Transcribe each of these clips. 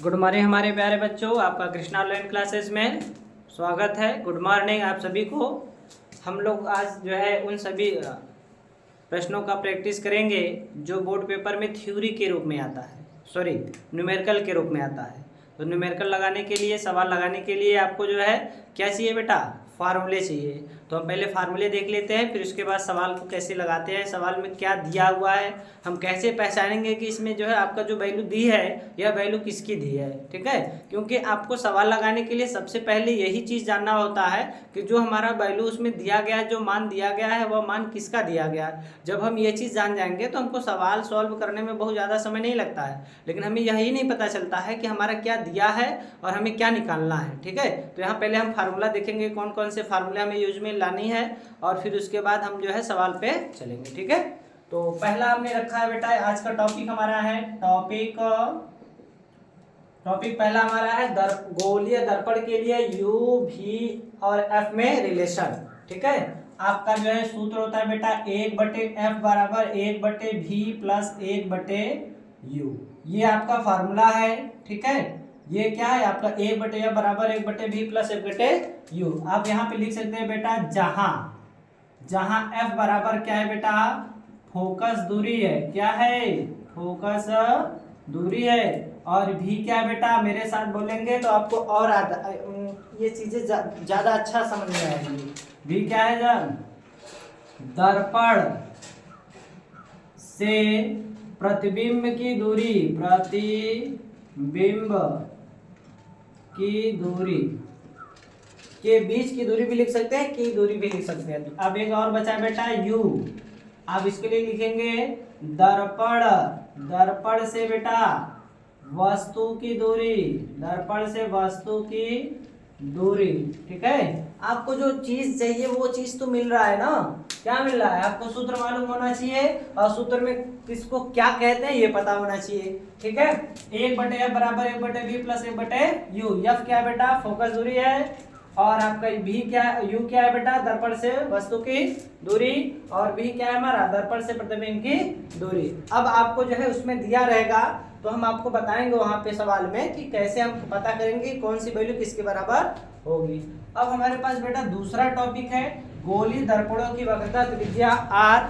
Good morning हमारे प्यारे बच्चों, आपका कृष्णा ऑनलाइन क्लासेस में स्वागत है। गुड मॉर्निंग आप सभी को। हम लोग आज जो है उन सभी प्रश्नों का प्रैक्टिस करेंगे जो बोर्ड पेपर में थ्योरी के रूप में आता है, सॉरी न्यूमेरिकल के रूप में आता है। तो न्यूमेरिकल लगाने के लिए, सवाल लगाने के लिए आपको जो है क्या चाहिए बेटा, फार्मूले चाहिए। तो हम पहले फार्मूले देख लेते हैं, फिर उसके बाद सवाल को कैसे लगाते हैं, सवाल में क्या दिया हुआ है, हम कैसे पहचानेंगे कि इसमें जो है आपका जो वैल्यू दी है यह वैल्यू किसकी दी है। ठीक है, क्योंकि आपको सवाल लगाने के लिए सबसे पहले यही चीज़ जानना होता है कि जो हमारा वैल्यू उसमें दिया गया है, जो मान दिया गया है वह मान किसका दिया गया है। जब हम ये चीज़ जान जाएंगे तो हमको सवाल सॉल्व करने में बहुत ज़्यादा समय नहीं लगता है, लेकिन हमें यही नहीं पता चलता है कि हमारा क्या दिया है और हमें क्या निकालना है। ठीक है, तो यहाँ पहले हम फार्मूला देखेंगे, कौन कौन से फार्मूले हमें यूज में लानी है, और फिर उसके बाद हम जो है सवाल पे चलेंगे। ठीक है, तो पहला हमने रखा है बेटा, आज का टॉपिक हमारा है टॉपिक पहला हमारा है गोलीय दर्पण के लिए यू भी और एफ में रिलेशन। ठीक है, आपका जो है सूत्र होता है बेटा 1/f बराबर 1/v प्लस 1/u। ये आपका फार्मूला है। ठीक है, ये क्या है आपका 1/f बराबर 1/v प्लस 1/u। आप यहाँ पे लिख सकते हैं बेटा जहां f बराबर क्या है बेटा, फोकस दूरी है। क्या है, फोकस दूरी है। और v क्या है बेटा, मेरे साथ बोलेंगे तो आपको और ये चीजें ज्यादा अच्छा समझ में आएगी। v क्या है जब दर्पण से प्रतिबिंब की दूरी, प्रतिबिंब की दूरी के बीच की दूरी भी लिख सकते हैं, की दूरी भी लिख सकते हैं। अब एक और बचा बेटा u। आप इसके लिए लिखेंगे दर्पण से बेटा वस्तु की दूरी, दर्पण से वस्तु की दूरी। ठीक है, आपको जो चीज चाहिए वो चीज तो मिल रहा है ना, क्या मिल रहा है, आपको सूत्र मालूम होना चाहिए और सूत्र में किसको क्या कहते हैं ये पता होना चाहिए। ठीक है, 1/f बराबर 1/v प्लस 1/u। f क्या है बेटा, फोकस दूरी है, और आपका v क्या, u क्या है बेटा, दर्पण से वस्तु की दूरी, और v क्या है हमारा, दर्पण से प्रतिबिंब की दूरी। अब आपको जो है उसमें दिया रहेगा तो हम आपको बताएंगे वहां पे सवाल में कि कैसे हम पता करेंगे कौन सी वैल्यू किसके बराबर होगी। अब हमारे पास बेटा दूसरा टॉपिक है गोलीय दर्पणों की वक्रता त्रिज्या r।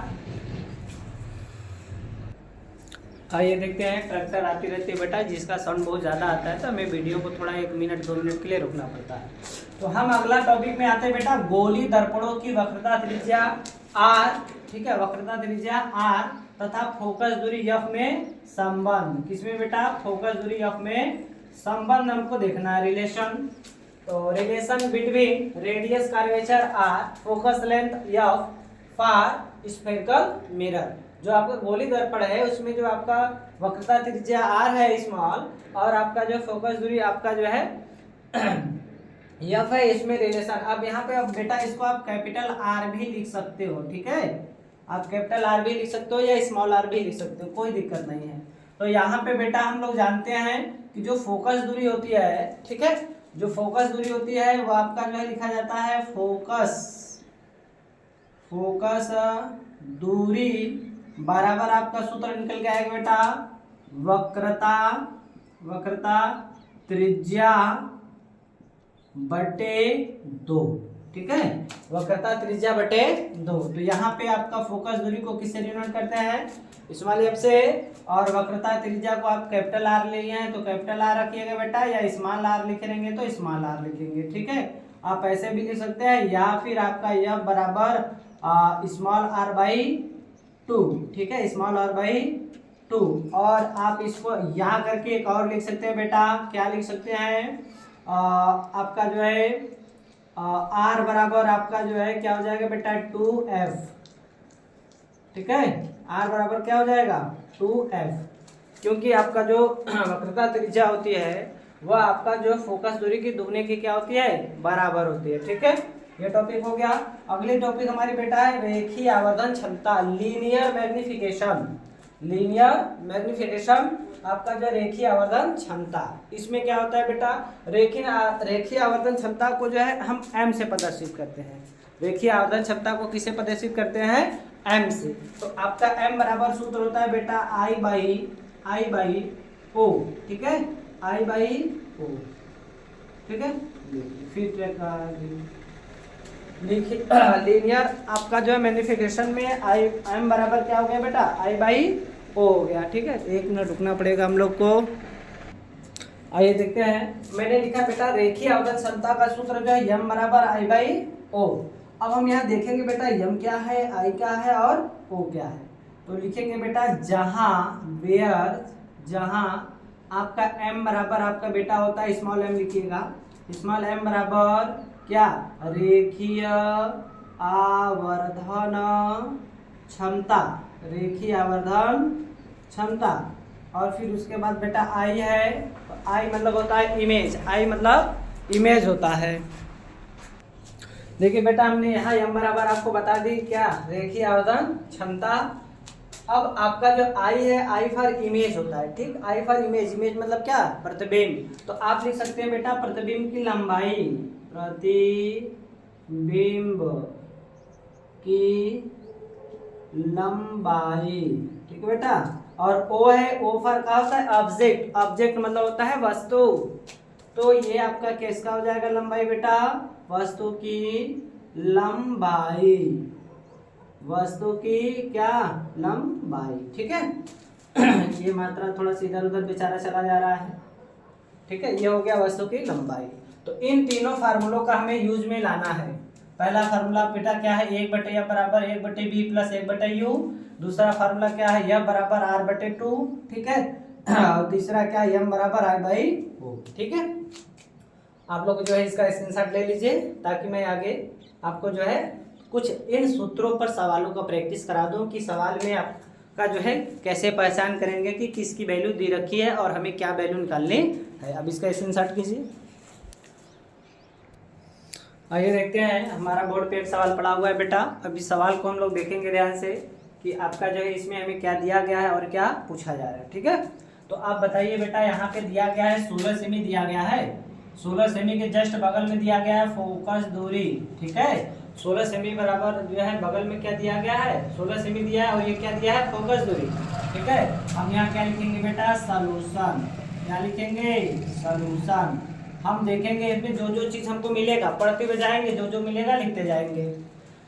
आइए देखते हैं, ट्रैक्टर आती रहती है बेटा जिसका साउंड बहुत ज़्यादा आता है तो हमें वीडियो को थोड़ा 1 मिनट 2 मिनट के लिए रुकना पड़ता है। तो हम अगला टॉपिक में आते हैं बेटा गोलीय दर्पणों की वक्रता त्रिज्या r। ठीक है, वक्रता त्रिज्या r तथा फोकस दूरी f में संबंध। किसमें बेटा, फोकस दूरी f में संबंध हमको देखना है, रिलेशन। तो relation between radius curvature r, focus length f for spherical mirror. जो आपका गोलीय दर्पण है उसमें जो आपका वक्रता त्रिज्या r है स्मॉल, और आपका जो फोकस दूरी आपका जो है f है, इसमें रिलेशन। अब यहाँ पे अब बेटा इसको आप कैपिटल R भी लिख सकते हो। ठीक है, आप कैपिटल R भी लिख सकते हो या स्मॉल r भी लिख सकते हो, कोई दिक्कत नहीं है। तो यहाँ पे बेटा हम लोग जानते हैं कि जो फोकस दूरी होती है, ठीक है, जो फोकस दूरी होती है वो आपका जो है लिखा जाता है फोकस दूरी बराबर आपका सूत्र निकल के आएगा बेटा वक्रता त्रिज्या बटे 2। ठीक है, वक्रता त्रिज्या बटे 2। तो यहाँ पे आपका फोकस दूरी को किससे डिनोट करते हैं, स्मॉल f से, और वक्रता त्रिज्या को आप कैपिटल R ले हैं तो कैपिटल R रखिएगा बेटा, या स्मॉल r लिखेंगे तो स्मॉल r लिखेंगे। ठीक है, आप ऐसे भी लिख सकते हैं, या फिर आपका f बराबर स्मॉल r बाई 2। ठीक है, स्मॉल r बाई 2। और आप इसको यहाँ करके एक और लिख सकते हैं बेटा, क्या लिख सकते हैं, आपका जो है r बराबर आपका जो है क्या हो जाएगा बेटा 2f। ठीक है, r बराबर क्या हो जाएगा 2f, क्योंकि आपका जो वक्रता त्रिज्या होती है वह आपका जो फोकस दूरी की दुगने की क्या होती है, बराबर होती है। ठीक है, ये टॉपिक हो गया। अगली टॉपिक हमारी बेटा है रेखीय आवर्धन क्षमता, लीनियर मैग्निफिकेशन। आपका जो रेखीय आवर्धन क्षमता, इसमें क्या होता है बेटा, रेखीय आवर्धन क्षमता को जो है हम m से प्रदर्शित करते हैं। रेखीय आवर्धन क्षमता को किसे प्रदर्शित करते हैं, m से। तो आपका m बराबर सूत्र होता है बेटा I बाई O। ठीक है, आई बाई ओ, ठीक है। फिर ट्रैक लीनियर आपका जो है मैग्निफिकेशन में आई एम बराबर क्या हो गया बेटा, आई बाई ओ हो गया, ठीक है। 1 मिनट रुकना पड़ेगा हम लोग को। आइए देखते हैं, मैंने लिखा बेटा रेखीय आवर्धन क्षमता का सूत्र जो है यम बराबर आई बाई ओ। अब हम यहाँ देखेंगे बेटा यम क्या है, आई क्या है और ओ क्या है। तो लिखेंगे बेटा जहां आपका m बराबर आपका बेटा होता है स्मॉल m, लिखिएगा स्मॉल m बराबर क्या, रेखीय आवर्धन क्षमता, रेखीय आवर्धन क्षमता। और फिर उसके बाद बेटा आई है, तो आई मतलब होता है इमेज, आई मतलब इमेज होता है। देखिए बेटा हमने यहाँ m बराबर आपको बता दी क्या, रेखीय आवर्धन क्षमता। अब आपका जो आई है, आई फॉर इमेज होता है, ठीक। आई फॉर इमेज, इमेज मतलब क्या, प्रतिबिंब। तो आप लिख सकते हैं बेटा प्रतिबिंब की लंबाई, प्रतिबिंब की लंबाई, ठीक है बेटा। और ओ है, ओ फॉर क्या होता है, ऑब्जेक्ट, ऑब्जेक्ट मतलब होता है वस्तु। तो ये आपका किसका हो जाएगा लंबाई बेटा, वस्तु की लंबाई, वस्तु की क्या, लंबाई, ठीक है। ये मात्रा थोड़ा सा इधर उधर बेचारा चला जा रहा है, ठीक है। ये हो गया वस्तु की लंबाई। तो इन तीनों फार्मूलों का हमें यूज में लाना है। पहला फार्मूला बेटा क्या है, 1/f बराबर 1/b प्लस 1/u। दूसरा फार्मूला क्या है, f बराबर r/2, ठीक है। और तीसरा क्या है, m बराबर i बाई o, ठीक है। आप लोग जो है इसका स्क्रीनशॉट ले लीजिए, ताकि मैं आगे आपको जो है कुछ इन सूत्रों पर सवालों का प्रैक्टिस करा दूं कि सवाल में आपका जो है कैसे पहचान करेंगे कि किसकी वैल्यू दी रखी है और हमें क्या वैल्यू निकालनी है। अब इसका स्क्रीनशॉट कीजिए। आइए देखते हैं, हमारा बोर्ड पे एक सवाल पड़ा हुआ है बेटा। अभी सवाल को हम लोग देखेंगे ध्यान से कि आपका जो है इसमें हमें क्या दिया गया है और क्या पूछा जा रहा है, ठीक है। तो आप बताइए बेटा, यहाँ पे दिया गया है 16 सेमी दिया गया है, 16 सेमी के जस्ट बगल में दिया गया है फोकस दूरी, ठीक है। 16 सेमी बराबर जो है बगल में क्या दिया गया है, 16 सेमी दिया है और ये क्या दिया है, फोकस दूरी, ठीक है। हम यहाँ क्या लिखेंगे बेटा, सॉल्यूशन, क्या लिखेंगे, सॉल्यूशन। हम देखेंगे इसमें जो जो चीज हमको मिलेगा पढ़ते हुए जाएंगे, जो जो मिलेगा लिखते जाएंगे,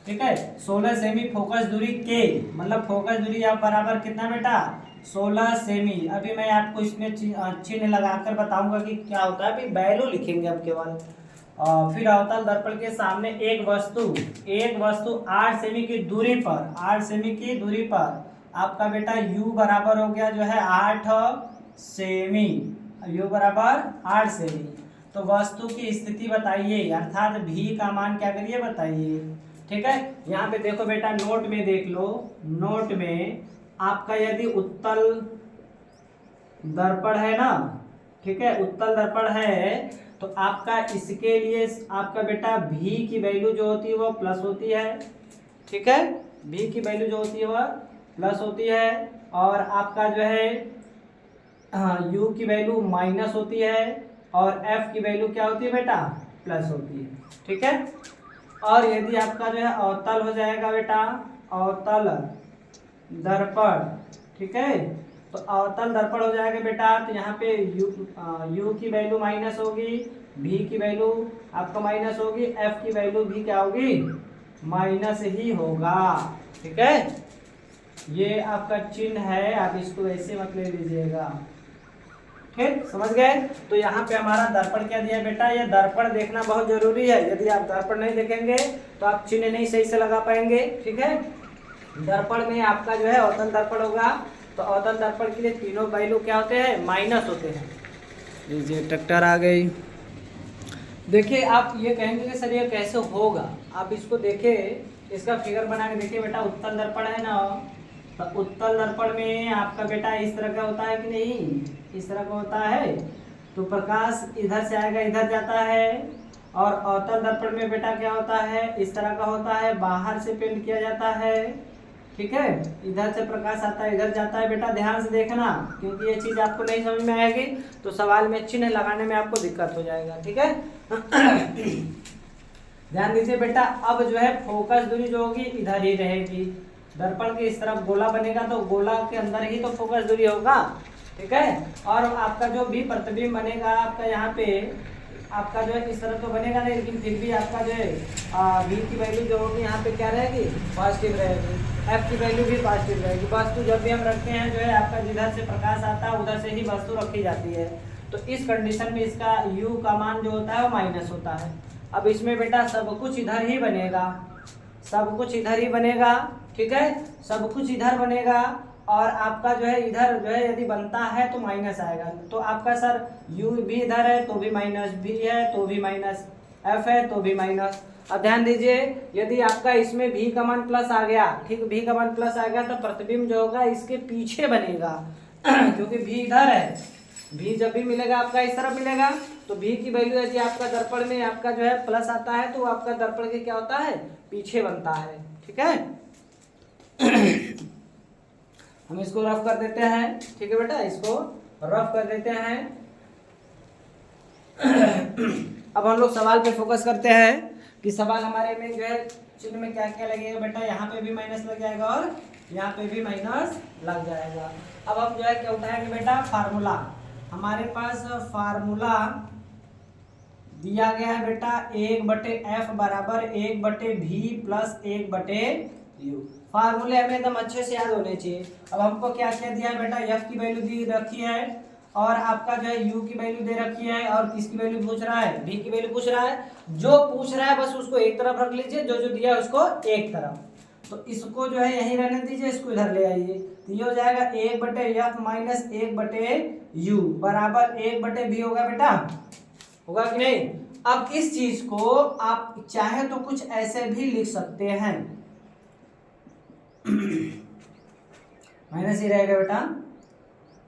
ठीक है। 16 सेमी फोकस दूरी के मतलब फोकस दूरी आप बराबर कितना बेटा, 16 सेमी। अभी मैं आपको इसमें चिन्ह लगाकर बताऊंगा कि क्या होता है, अभी वैल्यू लिखेंगे अब केवल। फिर अवतल दर्पण के सामने एक वस्तु 8 सेमी की दूरी पर, 8 सेमी की दूरी पर आपका बेटा u बराबर हो गया जो है 8 सेमी, u बराबर 8 सेमी। तो वस्तु की स्थिति बताइए, अर्थात v का मान क्या करिए बताइए, ठीक है। यहाँ पे देखो बेटा, नोट में देख लो, नोट में आपका यदि उत्तल दर्पण है ना, ठीक है, उत्तल दर्पण है, तो आपका इसके लिए आपका बेटा v की वैल्यू जो होती है वो प्लस होती है, ठीक है। v की वैल्यू जो होती है वह प्लस होती है और आपका जो है u की वैल्यू माइनस होती है और f की वैल्यू क्या होती है बेटा, प्लस होती है, ठीक है। और यदि आपका जो है अवतल हो जाएगा बेटा, अवतल दर्पण, ठीक है, तो अवतल दर्पण हो जाएगा बेटा, तो यहाँ पे u की वैल्यू माइनस होगी, v की वैल्यू आपका माइनस होगी, f की वैल्यू भी क्या होगी, माइनस ही होगा, ठीक है। ये आपका चिन्ह है, आप इसको ऐसे मत ले लीजिएगा, ठीक, समझ गए। तो यहाँ पे हमारा दर्पण क्या दिया बेटा, ये दर्पण देखना बहुत जरूरी है। यदि आप दर्पण नहीं देखेंगे तो आप चिन्ह नहीं सही से लगा पाएंगे, ठीक है। दर्पण में आपका जो है अवतल दर्पण होगा, तो अवतल दर्पण के लिए तीनों वैल्यू क्या होते हैं, माइनस होते हैं। लीजिए ट्रैक्टर आ गई। देखिए आप ये कहेंगे कि सर ये कैसे होगा, आप इसको देखिए, इसका फिगर बना के देखिए बेटा। उत्तल दर्पण है ना, तो उत्तल दर्पण में आपका बेटा इस तरह का होता है कि नहीं, इस तरह का होता है। तो प्रकाश इधर से आएगा, इधर जाता है। और अवतल दर्पण में बेटा क्या होता है, इस तरह का होता है, बाहर से पेंट किया जाता है, ठीक है। इधर से प्रकाश आता है, इधर जाता है। बेटा ध्यान से देखना, क्योंकि ये चीज आपको नहीं समझ में आएगी तो सवाल में चिन्ह लगाने में आपको दिक्कत हो जाएगा, ठीक है। ध्यान दीजिए बेटा, अब जो है फोकस दूरी जो होगी इधर ही रहेगी। दर्पण के इस तरफ गोला बनेगा तो गोला के अंदर ही तो फोकस दूरी होगा, ठीक है। और आपका जो भी प्रतिबिंब बनेगा आपका यहाँ पे आपका जो है इस तरह तो बनेगा नहीं, लेकिन फिर भी आपका जो है v की वैल्यू जो होगी यहाँ पे क्या रहेगी, पॉजिटिव रहेगी। f की वैल्यू भी पॉजिटिव रहेगी। वस्तु जब भी हम रखते हैं जो है आपका जिधर से प्रकाश आता है उधर से ही वस्तु रखी जाती है। तो इस कंडीशन में इसका u का मान जो होता है वो माइनस होता है। अब इसमें बेटा सब कुछ इधर ही बनेगा, सब कुछ इधर ही बनेगा, ठीक है, सब कुछ इधर बनेगा। और आपका जो है इधर जो है यदि बनता है तो माइनस आएगा। तो आपका सर u भी इधर है तो भी माइनस, भी है तो भी माइनस, f है तो भी माइनस। अब ध्यान दीजिए, यदि आपका इसमें v का मान प्लस आ गया, ठीक, v का मान प्लस आ गया तो प्रतिबिंब जो होगा इसके पीछे बनेगा क्योंकि v इधर है। v जब भी मिलेगा आपका इस तरफ मिलेगा, तो v की वैल्यू यदि आपका दर्पण में आपका जो है प्लस आता है तो आपका दर्पण के क्या होता है, पीछे बनता है, ठीक है। हम इसको रफ कर देते हैं, ठीक है बेटा, इसको रफ कर देते हैं। अब हम लोग सवाल पे फोकस करते हैं कि सवाल हमारे में जो है चिन्ह में क्या क्या लगेगा बेटा। यहाँ पे भी माइनस लग जाएगा और यहाँ पे भी माइनस लग जाएगा। अब हम जो है क्या उठाएंगे बेटा, फार्मूला। हमारे पास फार्मूला दिया गया है बेटा 1/f बराबर 1/v प्लस 1/u। फार्मूले हमें एकदम अच्छे से याद होने चाहिए। अब हमको क्या क्या दिया है बेटा, f की वैल्यू दी रखी है और आपका जो है u की वैल्यू दे रखी है और किसकी वैल्यू पूछ रहा है, v की वैल्यू पूछ रहा है। जो पूछ रहा है बस उसको एक तरफ रख लीजिए, जो जो दिया है उसको एक तरफ। तो इसको जो है यहीं रहने दीजिए, इसको इधर ले आइए। तो ये हो जाएगा 1/f माइनस 1/u बराबर 1/v होगा बेटा, होगा कि नहीं। अब इस चीज को आप चाहे तो कुछ ऐसे भी लिख सकते हैं, माइनस ही रहेगा बेटा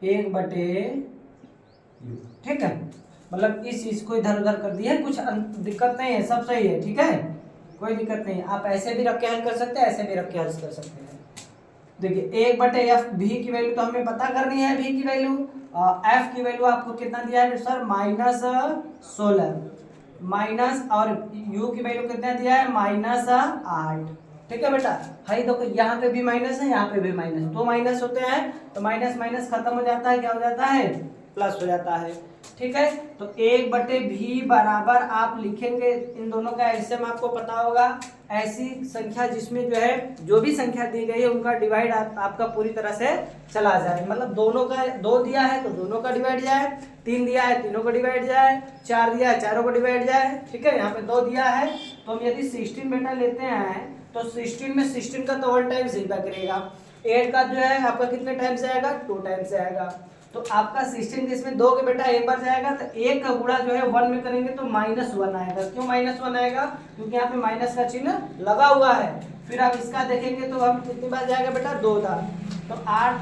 1/u, ठीक है। मतलब इस चीज को इधर उधर कर दिया, कुछ दिक्कत नहीं है, सब सही है, ठीक है, कोई दिक्कत नहीं। आप ऐसे भी रख के हल कर सकते हैं, ऐसे भी रख के हल कर सकते हैं। देखिए 1/f, v की वैल्यू तो हमें पता करनी है, v की वैल्यू, f की वैल्यू आपको कितना दिया है सर, -16 माइनस, और u की वैल्यू कितना दिया है, -8, ठीक है बेटा। हाई देखो यहाँ पे भी माइनस है, यहाँ पे भी माइनस, दो माइनस होते हैं तो माइनस माइनस खत्म हो जाता है, क्या हो जाता है, प्लस हो जाता है, ठीक है। तो 1/v बराबर आप लिखेंगे इन दोनों का एलसीएम, आपको पता होगा ऐसी संख्या जिसमें जो है जो भी संख्या दी गई है उनका डिवाइड आपका पूरी तरह से चला जाए। मतलब दोनों का, 2 दिया है तो दोनों का डिवाइड जाए, 3 दिया है तीनों को डिवाइड जाए, 4 दिया है चारों को डिवाइड जाए, ठीक है। यहाँ पे 2 दिया है तो हम यदि 16 बेटा लेते हैं तो 16 में 16 का तो 1 टाइम्स ही करेगा, 8 का जो है आपका कितने टाइम्स आएगा, 2 टाइम्स आएगा। तो आपका 16 इसमें 2 के बेटा एक बार जाएगा तो 1 का गुणा जो है 1 में करेंगे तो -1 आएगा। क्यों -1 आएगा, क्योंकि यहाँ पे माइनस का चिन्ह लगा हुआ है। फिर आप इसका देखेंगे तो हम कितनी बार जाएगा बेटा, 2 बार, तो 8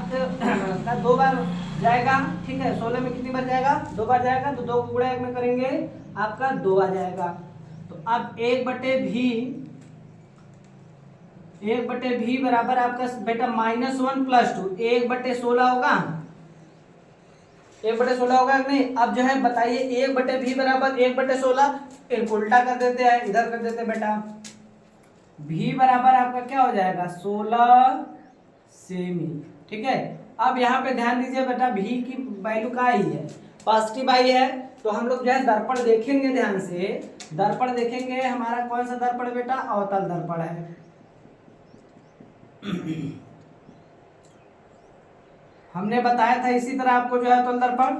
का 2 बार जाएगा, ठीक है। 16 में कितनी बार जाएगा, 2 बार जाएगा, तो 2 को गुणा 1 में करेंगे आपका 2 आ जाएगा। तो अब 1/v बराबर आपका बेटा -1 + 2, 1/16 होगा, 1/16 होगा कि नहीं। अब जो है बताइए 1/v बराबर 1/16, उल्टा कर देते हैं, इधर कर देते हैं बेटा। v बराबर आपका क्या हो जाएगा, 16 सेमी, ठीक है। अब यहाँ पे ध्यान दीजिए बेटा v की वैल्यू का ही है, पॉजिटिव आई है, तो हम लोग जो है दर्पण देखेंगे ध्यान से, दर्पण देखेंगे। हमारा कौन सा दर्पण बेटा, अवतल दर्पण है। हमने बताया था इसी तरह आपको जो है अवतल दर्पण,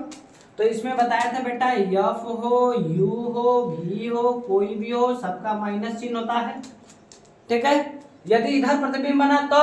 तो इसमें बताया था बेटा f हो, u हो, v हो, कोई भी हो, सबका माइनस चिन्ह होता है, ठीक है। यदि इधर प्रतिबिंब बना तो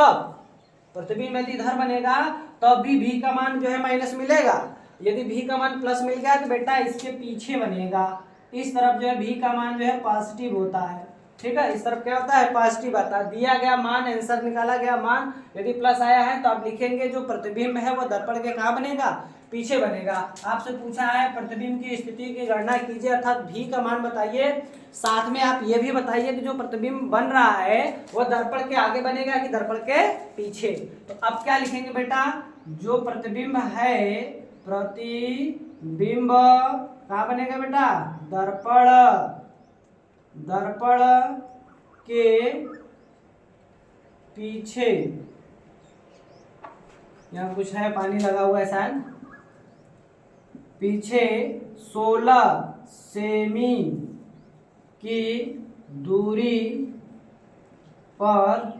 प्रतिबिंब यदि इधर बनेगा तो भी v का मान जो है माइनस मिलेगा। यदि v का मान प्लस मिल गया तो बेटा इसके पीछे बनेगा, इस तरफ जो है v का मान जो है पॉजिटिव होता है, ठीक है। इस तरफ क्या होता है, पॉजिटिव आता है। दिया गया मान, आंसर निकाला गया मान यदि प्लस आया है तो आप लिखेंगे जो प्रतिबिंब है वो दर्पण के कहाँ बनेगा, पीछे बनेगा। आपसे पूछा है प्रतिबिंब की स्थिति की गणना कीजिए, अर्थात v का मान बताइए। साथ में आप ये भी बताइए कि जो प्रतिबिंब बन रहा है वो दर्पण के आगे बनेगा कि दर्पण के पीछे। तो अब क्या लिखेंगे बेटा, जो प्रतिबिंब है, प्रतिबिंब कहाँ बनेगा बेटा, दर्पण, दर्पण के पीछे। यहाँ कुछ है, पानी लगा हुआ है शायद, पीछे 16 सेमी की दूरी पर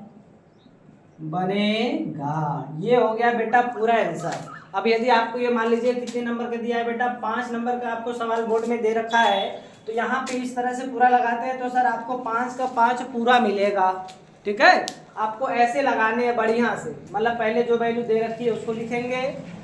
बनेगा। ये हो गया बेटा पूरा आंसर। अब यदि आपको ये मान लीजिए कितने नंबर का दिया है बेटा, 5 नंबर का आपको सवाल बोर्ड में दे रखा है, तो यहाँ पे इस तरह से पूरा लगाते हैं तो सर आपको 5 का 5 पूरा मिलेगा। ठीक है, आपको ऐसे लगाने हैं बढ़िया से, मतलब पहले जो वैल्यू दे रखी है उसको लिखेंगे,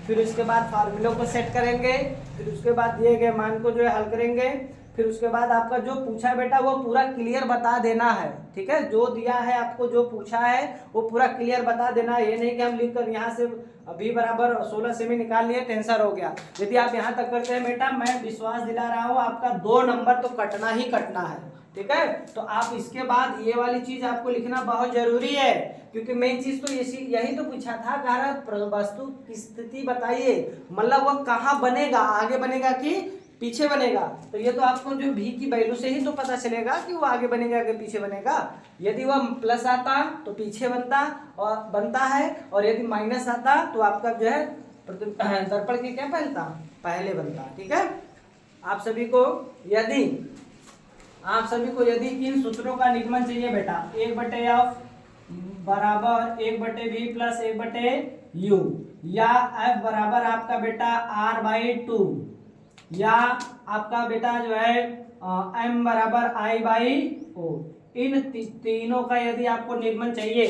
फिर उसके बाद फार्मूलों को सेट करेंगे, फिर उसके बाद दिए गए मान को जो है हल करेंगे, फिर उसके बाद आपका जो पूछा है बेटा वो पूरा क्लियर बता देना है। ठीक है, जो दिया है आपको जो पूछा है वो पूरा क्लियर बता देना है। ये नहीं कि हम लिख कर यहाँ से v बराबर 16 सेमी निकाल लिए तो आंसर हो गया। यदि आप यहाँ तक करते हैं बेटा, मैं विश्वास दिला रहा हूँ आपका 2 नंबर तो कटना ही कटना है। ठीक है, तो आप इसके बाद ये वाली चीज आपको लिखना बहुत जरूरी है, क्योंकि मेन चीज तो यही तो पूछा था, कह रहा वस्तु की स्थिति बताइए, मतलब वह कहाँ बनेगा, आगे बनेगा कि पीछे बनेगा। तो ये तो आपको जो भी की वैल्यू से ही तो पता चलेगा कि वो आगे बनेगा कि पीछे बनेगा। यदि वह प्लस आता तो पीछे बनता है, और यदि माइनस आता तो आपका जो है दर्पण के क्या पहले बनता। ठीक है, आप सभी को यदि इन सूत्रों का निगमन चाहिए बेटा, 1/f बराबर 1/v प्लस 1/u, या f बराबर आपका बेटा r/2, या आपका बेटा जो है m बराबर I/o, इन तीनों का यदि आपको निगमन चाहिए,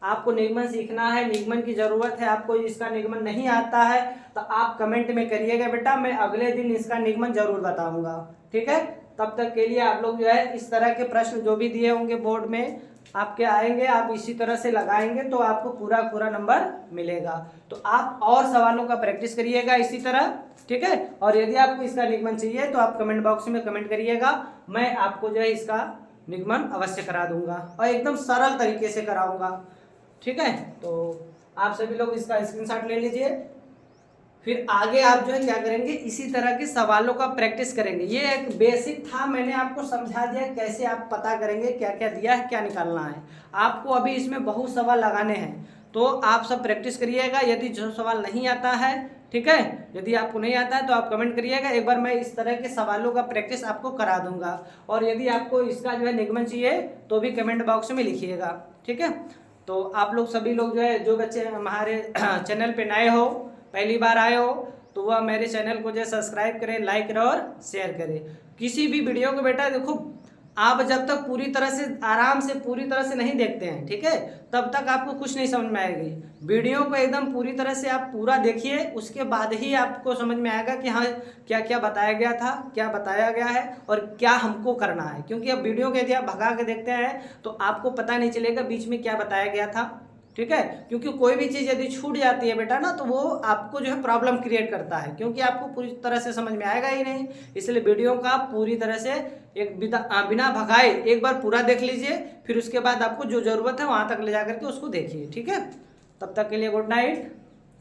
आपको निगमन सीखना है, निगमन की जरूरत है, आपको इसका निगमन नहीं आता है तो आप कमेंट में करिएगा बेटा, मैं अगले दिन इसका निगमन जरूर बताऊंगा। ठीक है, तब तक के लिए आप लोग जो है इस तरह के प्रश्न जो भी दिए होंगे बोर्ड में आपके आएंगे, आप इसी तरह से लगाएंगे तो आपको पूरा नंबर मिलेगा। तो आप और सवालों का प्रैक्टिस करिएगा इसी तरह। ठीक है, और यदि आपको इसका निगमन चाहिए तो आप कमेंट बॉक्स में कमेंट करिएगा, मैं आपको जो है इसका निगमन अवश्य करा दूंगा और एकदम सरल तरीके से कराऊंगा। ठीक है, तो आप सभी लोग इसका स्क्रीनशॉट ले लीजिए, फिर आगे आप जो है क्या करेंगे, इसी तरह के सवालों का प्रैक्टिस करेंगे। ये एक बेसिक था, मैंने आपको समझा दिया कैसे आप पता करेंगे क्या क्या दिया है, क्या निकालना है। आपको अभी इसमें बहुत सवाल लगाने हैं, तो आप सब प्रैक्टिस करिएगा। यदि जो सवाल नहीं आता है, ठीक है, यदि आपको नहीं आता है तो आप कमेंट करिएगा, एक बार मैं इस तरह के सवालों का प्रैक्टिस आपको करा दूंगा। और यदि आपको इसका जो है निगमन चाहिए तो भी कमेंट बॉक्स में लिखिएगा। ठीक है, तो आप लोग सभी लोग जो है, जो बच्चे हमारे चैनल पे नए हो, पहली बार आए हो, तो वह मेरे चैनल को जो है सब्सक्राइब करें, लाइक करें और शेयर करें। किसी भी वीडियो को बेटा देखो, आप जब तक पूरी तरह से आराम से पूरी तरह से नहीं देखते हैं, ठीक है, तब तक आपको कुछ नहीं समझ में आएगी। वीडियो को एकदम पूरी तरह से आप पूरा देखिए, उसके बाद ही आपको समझ में आएगा कि हाँ क्या क्या बताया गया था, क्या बताया गया है और क्या हमको करना है। क्योंकि अब वीडियो को यदि आप भगा के देखते हैं तो आपको पता नहीं चलेगा बीच में क्या बताया गया था। ठीक है, क्योंकि कोई भी चीज़ यदि छूट जाती है बेटा ना, तो वो आपको जो है प्रॉब्लम क्रिएट करता है, क्योंकि आपको पूरी तरह से समझ में आएगा ही नहीं। इसलिए वीडियो का पूरी तरह से एक बिना भगाए एक बार पूरा देख लीजिए, फिर उसके बाद आपको जो ज़रूरत है वहाँ तक ले जा करके उसको देखिए। ठीक है, तब तक के लिए गुड नाइट।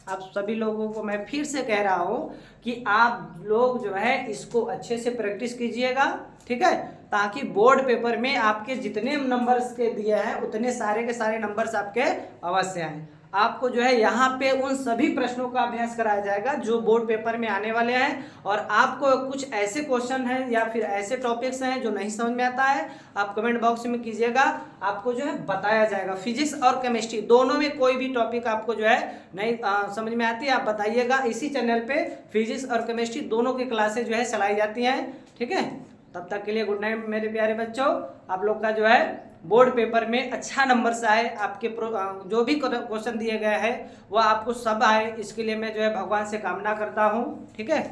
आप सभी लोगों को मैं फिर से कह रहा हूँ कि आप लोग जो है इसको अच्छे से प्रैक्टिस कीजिएगा। ठीक है, ताकि बोर्ड पेपर में आपके जितने नंबर्स के दिए हैं उतने सारे के सारे नंबर्स आपके अवश्य आए। आपको जो है यहाँ पे उन सभी प्रश्नों का अभ्यास कराया जाएगा जो बोर्ड पेपर में आने वाले हैं, और आपको कुछ ऐसे क्वेश्चन हैं या फिर ऐसे टॉपिक्स हैं जो नहीं समझ में आता है, आप कमेंट बॉक्स में कीजिएगा, आपको जो है बताया जाएगा। फिजिक्स और केमिस्ट्री दोनों में कोई भी टॉपिक आपको जो है नहीं समझ में आती है, आप बताइएगा। इसी चैनल पे फिजिक्स और केमिस्ट्री दोनों की क्लासेज जो है चलाई जाती हैं। ठीक है, तब तक के लिए गुड नाइट मेरे प्यारे बच्चों। आप लोग का जो है बोर्ड पेपर में अच्छा नंबर से आए, आपके जो भी क्वेश्चन दिए गए हैं वो आपको सब आए, इसके लिए मैं जो है भगवान से कामना करता हूँ। ठीक है।